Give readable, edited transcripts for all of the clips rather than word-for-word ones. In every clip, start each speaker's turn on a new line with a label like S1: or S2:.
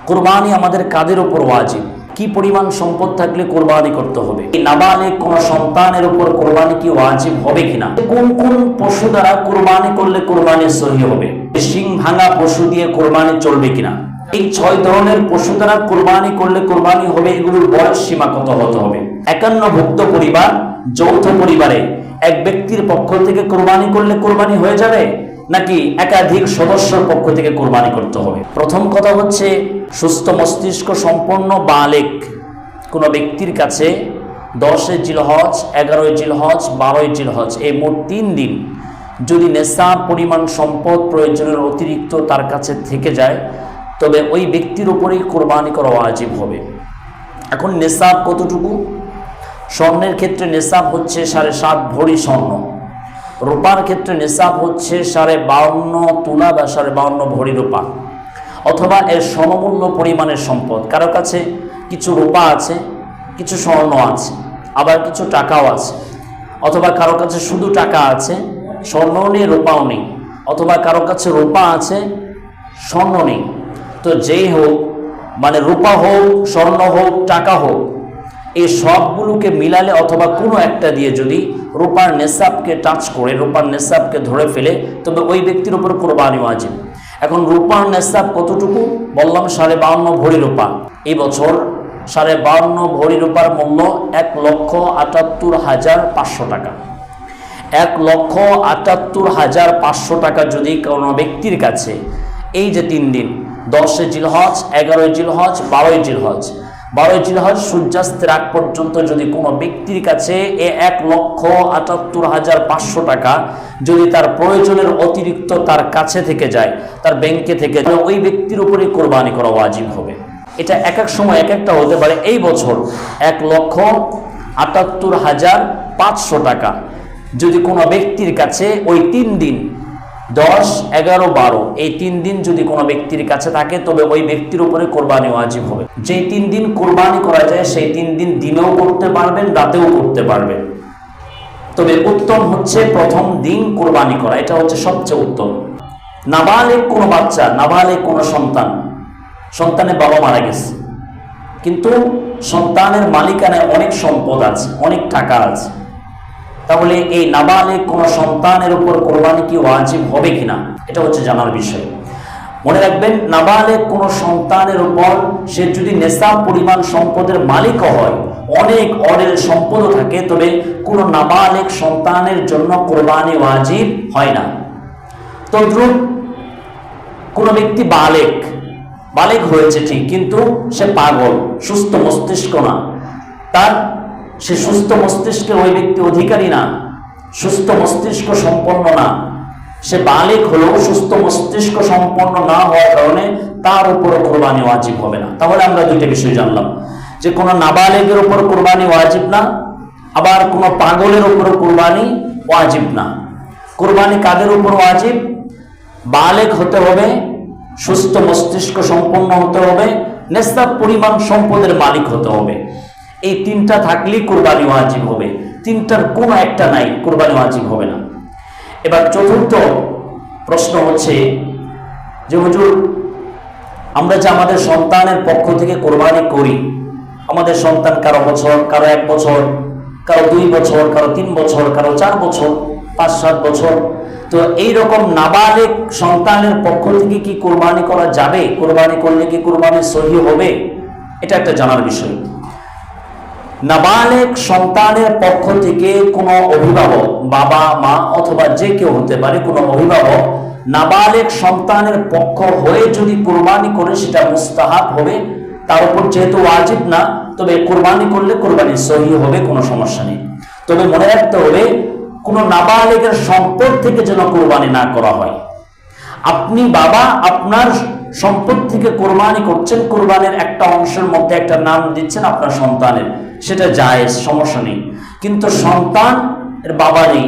S1: কুরবানি আমাদের কাদের উপর ওয়াজিব, কি পরিমাণ সম্পদ থাকলে কুরবানি করতে হবে, নাবালিগ কোন সন্তানের উপর কুরবানি কি ওয়াজিব হবে কিনা, কোন কোন পশু দ্বারা কুরবানি করলে কুরবানি সহি হবে, শিং ভাঙা পশু দিয়ে কুরবানি চলবে কিনা, এই 6 ধরনের পশু দ্বারা কুরবানি করলে কুরবানি হবে, এগুলোর বয়স সীমা কত হতে হবে, 51 ভুক্ত পরিবার যৌথ পরিবারে এক ব্যক্তির পক্ষ থেকে কুরবানি করলে কুরবানি হয়ে যাবে নাকি একাধিক সদস্যের পক্ষ থেকে কুরবানি করতে হবে। প্রথম কথা হচ্ছে, সুস্থ মস্তিষ্ক সম্পন্ন বালেক কোন ব্যক্তির কাছে 10 জিলহজ, 11 জিলহজ, 12 জিলহজ এই মোট 3 দিন যদি নেশাব পরিমাণ সম্পদ প্রয়োজনের অতিরিক্ত তার কাছে থেকে যায়, তবে ওই ব্যক্তির উপরেই কোরবানি করা ওয়াজিব হবে। এখন নেশাব কতটুকু? স্বর্ণের ক্ষেত্রে নেশাব হচ্ছে 7.5 ভরি স্বর্ণ, রূপার ক্ষেত্রে নেশাব হচ্ছে 52.5 তুলা বা 52.5 ভরি রূপা, অথবা এর সমমূল্য পরিমাণের সম্পদ। কারো কাছে কিছু রূপা আছে, কিছু স্বর্ণ আছে, আবার কিছু টাকাও আছে, অথবা কারো কাছে শুধু টাকা আছে, স্বর্ণও নেই রূপাও নেই, অথবা কারো কাছে রূপা আছে স্বর্ণ নেই। তো যেই হোক, মানে রূপা হোক, স্বর্ণ হোক, টাকা হোক, এই সবগুলোকে মিলালে অথবা কোনো একটা দিয়ে যদি রূপার নেশাবকে টাচ করে, রূপার নেশাবকে ধরে ফেলে, তবে ওই ব্যক্তির উপর কোরবানি ওয়াজিব। এখন রূপার নেশাব কতটুকু? বললাম 52.5 ভরি রূপা। এই বছর 52.5 ভরি রূপার মূল্য 1,78,500 টাকা। 1,78,500 টাকা যদি কোনো ব্যক্তির কাছে এই যে 3 দিন 10 জিলহজ, 11 জিলহজ, 12 জিলহজ, 12 জিলহজ সূর্যাস্তের আগ পর্যন্ত যদি কোনো ব্যক্তির কাছে 1,78,500 টাকা যদি তার প্রয়োজনের অতিরিক্ত তার কাছে থেকে যায়, তার ব্যাংকে থেকে, ওই ব্যক্তির উপরে কোরবানি করা ওয়াজিব হবে। এটা এক এক সময় এক একটা হতে পারে। এই বছর 1,78,500 টাকা যদি কোনো ব্যক্তির কাছে ওই 3 দিন 10, 11, 12 এই 3 দিন যদি কোনো ব্যক্তির কাছে থাকে, তবে ওই ব্যক্তির উপরে কোরবানি ওয়াজিব হবে। যে 3 দিন কোরবানি করা যায় সেই 3 দিন দিনেও করতে পারবেন, রাতেও করতে পারবেন, তবে উত্তম হচ্ছে প্রথম দিন কোরবানি করা, এটা হচ্ছে সবচেয়ে উত্তম। নাবালেগ কোনো বাচ্চা, নাবালেগ কোনো সন্তানের বাবা মারা গেছে, কিন্তু সন্তানের মালিকানায় অনেক সম্পদ আছে, অনেক টাকা আছে, তাহলে এই নাবালেগ কোন সন্তানের উপর কোরবানি কি ওয়াজিব হবে কিনা, এটা হচ্ছে জানার বিষয়। মনে রাখবেন, নাবালেগ কোন সন্তানের উপর সে যদি নেশাব পরিমাণ সম্পদের মালিকও হয়, অনেক অঢেল সম্পদও থাকে, তবে কোন নাবালেগ সন্তানের জন্য কোরবানি ওয়াজিব হয় না। তদ্রূপ কোন ব্যক্তি বালেগ হয়েছে ঠিক, কিন্তু সে পাগল, সুস্থ মস্তিষ্ক না, সে সুস্থ মস্তিষ্কের ওই ব্যক্তি অধিকারী না, সুস্থ মস্তিষ্ক সম্পন্ন না, সে বালেগ হলেও সুস্থ মস্তিষ্ক সম্পন্ন না হওয়ার কারণে তার উপর কোরবানি ওয়াজিব হবে না। তাহলে আমরা দুইটা বিষয় জানলাম, যে কোনো নাবালেগের উপর কোরবানি ওয়াজিব না, আবার কোনো পাগলের উপর কোরবানি ওয়াজিব না। কোরবানি কাদের উপর ওয়াজিব? বালেগ হতে হবে, সুস্থ মস্তিষ্ক সম্পন্ন হতে হবে, নেশাব পরিমাণ সম্পদের মালিক হতে হবে। এই 3টা থাকলেই কোরবানি ওয়াজিব হবে, 3টার কোনো একটা নাই, কোরবানি ওয়াজিব হবে না। এবার চতুর্থ প্রশ্ন হচ্ছে যে হুজুর, আমরা যে আমাদের সন্তানের পক্ষ থেকে কোরবানি করি, আমাদের সন্তান কারো বছর, কারো 1 বছর, কারো 2 বছর, কারো 3 বছর, কারো 4 বছর, 5-7 বছর, তো এইরকম নাবালেগ সন্তানের পক্ষ থেকে কি কোরবানি করা যাবে? কোরবানি করলে কি কোরবানি সহি হবে? এটা একটা জানার বিষয়। নাবালেগ সন্তানের পক্ষ থেকে কোনো অভিভাবক, বাবা মা অথবা যে কেউ হতে পারে, কোনো অভিভাবক নাবালেগ সন্তানের পক্ষ হয়ে যদি কোরবানি করে, সেটা মুস্তাহাব হবে, তার উপর যেহেতু ওয়াজিব না, তবে কোরবানি করলে কোরবানি সহি হবে, কোনো সমস্যা নেই। তবে মনে রাখতে হবে, কোনো নাবালেগের সম্পদ থেকে যেন কোরবানি না করা হয়। আপনি বাবা আপনার সম্পদ থেকে কোরবানি করছেন, কোরবানির একটা অংশের মধ্যে একটা নাম দিচ্ছেন আপনার সন্তানের, সেটা জায়েজ, সমস্যা নেই। কিন্তু সন্তান এর বাবা নেই,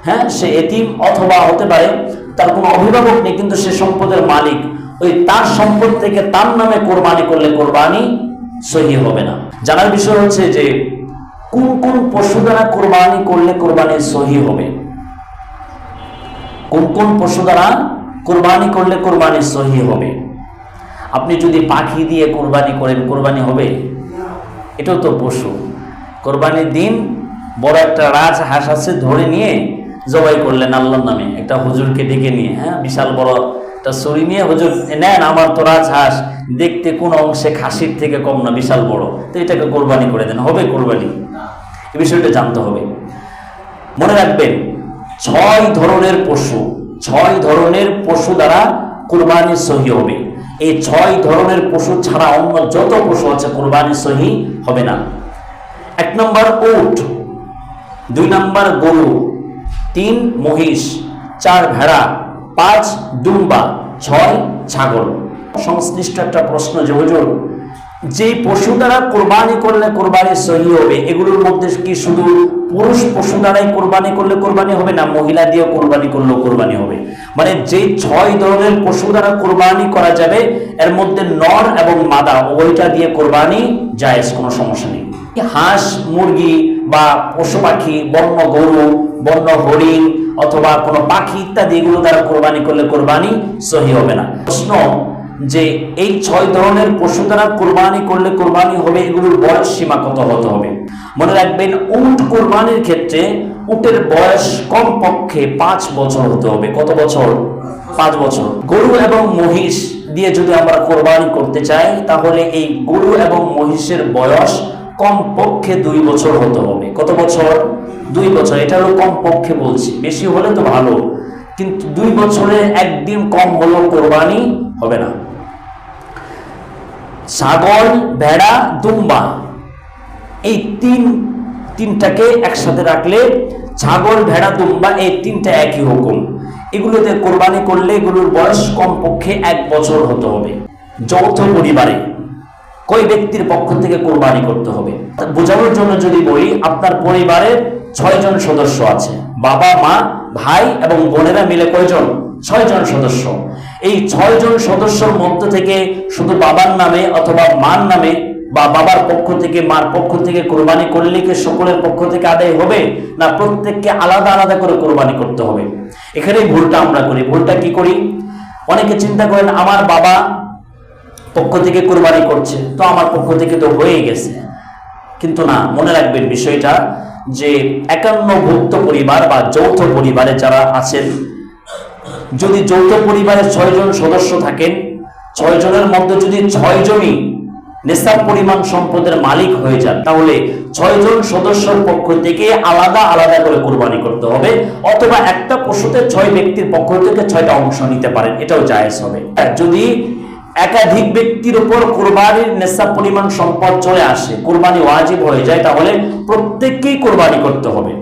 S1: হ্যাঁ, সে এতিম, অথবা হতে পারে তার কোনো অভিভাবক নেই, কিন্তু সে সম্পদের মালিক, ওই তার সম্পদ থেকে তার নামে কোরবানি করলে কোরবানি সহি হবে না। জানার বিষয় হচ্ছে যে কোন কোন পশু দ্বারা কোরবানি করলে কোরবানি সহি হবে, কোন কোন পশু দ্বারা কোরবানি করলে কোরবানি সহি হবে। আপনি যদি পাখি দিয়ে কোরবানি করেন, কোরবানি হবে? এটাও তো পশু। কোরবানির দিন বড় একটা রাজ হাঁস আছে, ধরে নিয়ে জবাই করলেন আল্লাহর নামে, একটা হুজুরকে ডেকে নিয়ে, হ্যাঁ, বিশাল বড় একটা ছড়ি নিয়ে, হুজুর নেন আমার তো রাজ হাঁস, দেখতে কোন অংশে খাসির থেকে কম না, বিশাল বড়, তো এটাকে কোরবানি করে দেন, হবে কোরবানি? এই বিষয়টা জানতে হবে। মনে রাখবেন, 6 ধরনের পশু, 6 ধরনের পশু দ্বারা কোরবানি সহি হবে। এই 6 ধরনের পশু ছাড়া অন্য যত পশু আছে কোরবানি সহি হবে না। 1 নম্বর উট, 2 নম্বর গরু, 3 মহিষ, 4 ভেড়া, 5 দুম্বা, 6 ছাগল। সংশ্লিষ্ট একটা প্রশ্ন যে হুজুর, যে পশু দ্বারা কোরবানি করলে কোরবানি সহি হবে, এগুলোর মধ্যে কি শুধু পুরুষ পশু দ্বারাই কোরবানি করলে কোরবানি হবে, না মহিলা দিয়ে কোরবানি করলেও কোরবানি হবে? মানে যে 6 ধরনের পশু দ্বারা কোরবানি করা যাবে, এর মধ্যে নর এবং মাদা ওইটা দিয়ে কোরবানি জায়েজ, কোনো সমস্যা নেই। হাঁস, মুরগি বা পশু পাখি, বন্য গরু, বন্য হরিণ অথবা কোনো পাখি ইত্যাদি, এগুলো দ্বারা কোরবানি করলে কোরবানি সহি হবে না। প্রশ্ন যে এই 6 ধরনের পশু দ্বারা কোরবানি করলে কোরবানি হবে, এগুলোর বয়স সীমা কত হতে হবে? মনে রাখবেন, উট কোরবানির ক্ষেত্রে উটের বয়স কমপক্ষে 5 বছর হতে হবে। কত বছর? 5 বছর। গরু এবং মহিষ দিয়ে যদি আমরা কোরবানি করতে চাই, তাহলে এই গরু এবং মহিষের বয়স কমপক্ষে 2 বছর হতে হবে। কত বছর? 2 বছর। এটা হলো কমপক্ষে বলছি, বেশি হলে তো ভালো, কিন্তু 2 বছরের একদিন কম হলেও কোরবানি হবে না। ছাগল, ভেড়া, দুম্বা, এই তিনটাকে একসাথে রাখলে ছাগল, ভেড়া, দুম্বা এই তিনটা একই হুকুম। এগুলোতে কোরবানি করলে এগুলোর বয়স কমপক্ষে 1 বছর হতে হবে। যৌথ পরিবারে কই ব্যক্তির পক্ষ থেকে কোরবানি করতে হবে বোঝানোর জন্য যদি বলি, আপনার পরিবারের 6 জন সদস্য আছে, বাবা, মা, ভাই এবং বোনেরা মিলে কয়জন? 6 জন সদস্য। এই 6 জন সদস্যর মধ্য থেকে শুধু বাবার নামে অথবা মার নামে বা বাবার পক্ষ থেকে মার পক্ষ থেকে কোরবানি করলে কি সকলের পক্ষ থেকে আদায় হবে, না প্রত্যেককে আলাদা আলাদা করে কোরবানি করতে হবে? এখানে ভুলটা আমরা করি। ভুলটা কি করি? অনেকে চিন্তা করেন আমার বাবা পক্ষ থেকে কোরবানি করছে, তো আমার পক্ষ থেকে তো হয়ে গেছে। কিন্তু না, মনে রাখবেন বিষয়টা যে একান্নভুক্ত পরিবার বা যৌথ পরিবারে যারা আছেন, যদি যৌথ পরিবারের 6 জন সদস্য থাকেন, 6 জনের মধ্যে যদি 6 জনই নেশাব পরিমাণ সম্পদের মালিক হয়ে যান, তাহলে 6 জন সদস্যর পক্ষ থেকে আলাদা আলাদা করে কোরবানি করতে হবে, অথবা একটা পশুতে 6 ব্যক্তির পক্ষ থেকে 6টা অংশ নিতে পারেন, এটাও জায়েজ হবে। যদি একাধিক ব্যক্তির উপর কোরবানির নেশাব পরিমাণ সম্পদ চলে আসে, কোরবানি ওয়াজিব হয়ে যায়, তাহলে প্রত্যেককেই কোরবানি করতে হবে।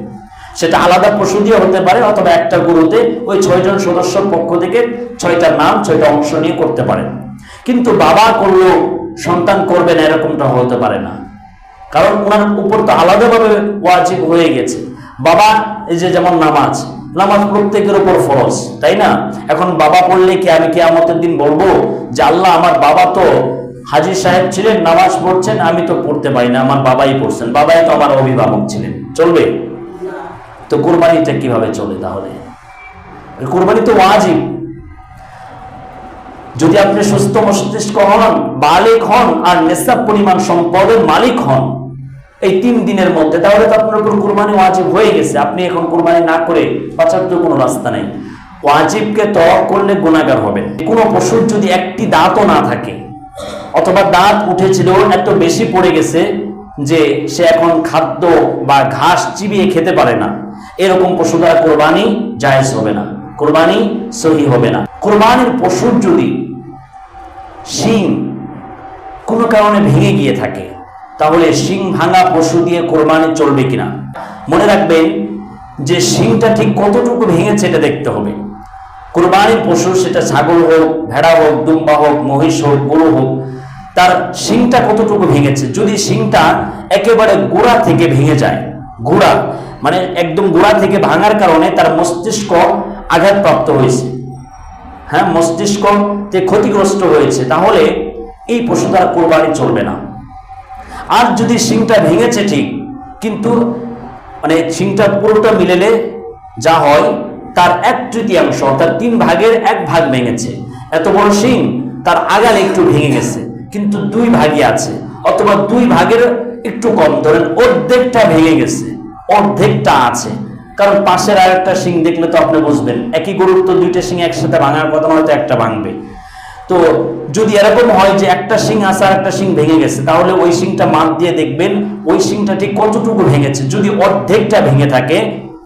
S1: সেটা আলাদা পশু দিয়ে হতে পারে, অথবা একটা গরুতে ওই 6 জন সদস্যর পক্ষ থেকে 6টা নাম 6টা অংশ নিয়ে করতে পারেন। কিন্তু বাবা করলো সন্তান করবে না, এরকমটা হতে পারে না, কারণ ওনার উপর তো আলাদাভাবে ওয়াজিব হয়ে গেছে। বাবা এই যে যেমন নামাজ প্রত্যেকের উপর ফরজ, তাই না? এখন বাবা পড়লে কি আমি কিয়ামতের দিন বলবো যে আল্লাহ আমার বাবা তো হাজী সাহেব ছিলেন, নামাজ পড়ছেন, আমি তো পড়তে পারি না, আমার বাবাই পড়ছেন, বাবাই তো আমার অভিভাবক ছিলেন? চলবে? তো কোরবানিটা কিভাবে চলে তাহলে? কোরবানি তো ওয়াজিব। যদি আপনি সুস্থ মস্তিষ্ক হন, বালিগ হন আর নেশাব পরিমাণ সম্পদের মালিক হন এই 3 দিনের মধ্যে, তাহলে তো আপনার উপর কোরবানি ওয়াজিব হয়ে গেছে। আপনি এখন কোরবানি না করে বাঁচার তো কোনো রাস্তা নেই। ওয়াজিবকে তওয়াক করলে গুনাহগার হবেন। কোনো পশুর যদি একটি দাঁতও না থাকে, অথবা দাঁত উঠেছিল এত বেশি পড়ে গেছে যে সে এখন খাদ্য বা ঘাস চিবিয়ে খেতে পারে না, এরকম পশু দ্বারা কোরবানি জায়েজ হবে না, কোরবানি সহি হবে না। কোরবানির পশুর যদি শিং কোনো কারণে ভেঙে গিয়ে থাকে, তাহলে শিং ভাঙা পশু দিয়ে কোরবানি চলবে কিনা? মনে রাখবেন যে শিংটা ঠিক কতটুকু ভেঙেছে এটা দেখতে হবে। কোরবানির পশু, সেটা ছাগল হোক, ভেড়া হোক, দুম্বা হোক, মহিষ হোক, গরু হোক, তার শিংটা কতটুকু ভেঙেছে। যদি শিংটা একেবারে গোড়া থেকে ভেঙে যায়, গোড়া মানে একদম গোড়া থেকে ভাঙার কারণে তার মস্তিষ্ক আঘাতপ্রাপ্ত হয়েছে, হ্যাঁ, মস্তিষ্কতে ক্ষতিগ্রস্ত হয়েছে, তাহলে এই পশু দ্বারা কোরবানি চলবে না। আর যদি শিংটা ভেঙেছে ঠিক, কিন্তু মানে শিংটা পুরোটা মিলেলে যা হয় তার 1/3, অর্থাৎ 3 ভাগের 1 ভাগ ভেঙেছে, এত বড় শিং তার আগালে একটু ভেঙে গেছে, কিন্তু 2 ভাগই আছে, অথবা 2 ভাগের একটু কম, ধরেন অর্ধেকটা ভেঙে গেছে, অর্ধেকটা আছে। কারণ পাশের আরেকটা শিং দেখলে তো আপনি বুঝবেন, একই গরুর তো 2টা শিং একসাথে ভাঙার কথা, হয়তো একটা ভাঙবে। তো যদি এরকম হয় যে একটা শিং আছে আর একটা শিং ভেঙে গেছে, তাহলে ওই শিংটা মাপ দিয়ে দেখবেন ওই শিংটা ঠিক কতটুকু ভেঙেছে। যদি অর্ধেকটা ভেঙে থাকে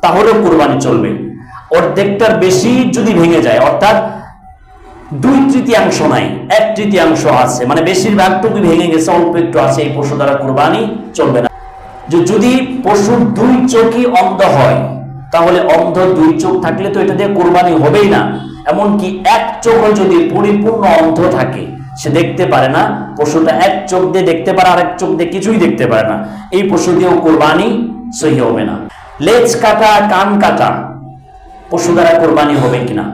S1: তাহলে কুরবানি চলবে। অর্ধেকটার বেশি যদি ভেঙে যায়, অর্থাৎ 2/3 নাই, 1/3 আছে, মানে বেশিরভাগটুকু ভেঙে গেছে, অল্প একটু আছে, এই পশু দ্বারা কুরবানি চলবে না। যদি পশুর 2 চোখই অন্ধ হয়, তাহলে অন্ধ 2 চোখ থাকলে তো এটা দিয়ে কুরবানি হবেই না। এমনকি 1 চোখও যদি পরিপূর্ণ অন্ধ থাকে, সে দেখতে পারে না, পশুটা 1 চোখ দিয়ে দেখতে পারে, আরেক চোখ দিয়ে কিছুই দেখতে পারে না, এই পশু দিয়েও কুরবানি সহি হবে না। লেজ কাটা, কান কাটা পশু দ্বারা কুরবানি হবে কিনা?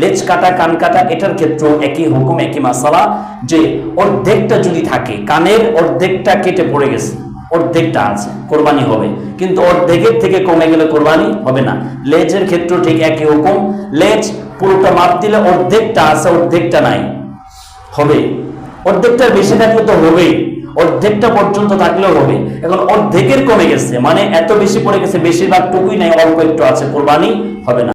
S1: লেজ কাটা, কান কাটা, এটার ক্ষেত্রেও একই হুকুম, একই মাসালা, যে অর্ধেকটা যদি থাকে, কানের অর্ধেকটা কেটে পড়ে গেছে, অর্ধেকটা আছে, কোরবানি হবে, কিন্তু অর্ধেকের থেকে কমে গেলে কোরবানি হবে না। লেজের ক্ষেত্রে ঠিক একই হুকুম, লেজ পুরোটা মাপ দিলে অর্ধেকটা আছে, অর্ধেকটা নাই, হবে। অর্ধেকটার বেশি থাকলে তো হবেই, অর্ধেকটা পর্যন্ত থাকলেও হবে। এখন অর্ধেকের কমে গেছে, মানে এত বেশি পড়ে গেছে, বেশিরভাগ টুকুই নাই, অল্প একটু আছে, কোরবানি হবে না।